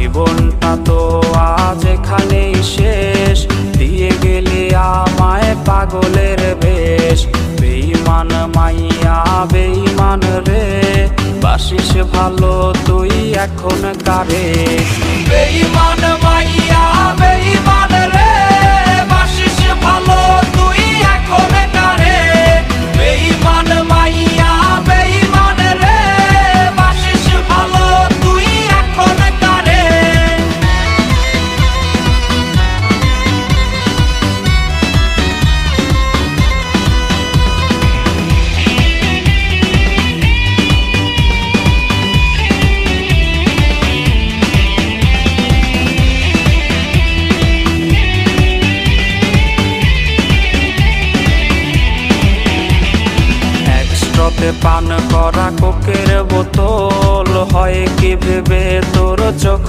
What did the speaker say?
জীবনটা তো আজ এখানেই শেষ, দিয়ে গেলি আমায় পাগলের বেশ। বেঈমান মাইয়া বেঈমান রে, বাসিস ভালো তুই এখন কারে। বেঈমান মাইয়া বেঈমান রে, বাসিস ভালো তুই এখন কারে। বেঈমান মাইয়া বেঈমান রে, বাসিস ভালো তুই এখন কারে। একস্ট্রাতে পান করা কোকের বোতল, হয় কি ভেবে তোর চোখ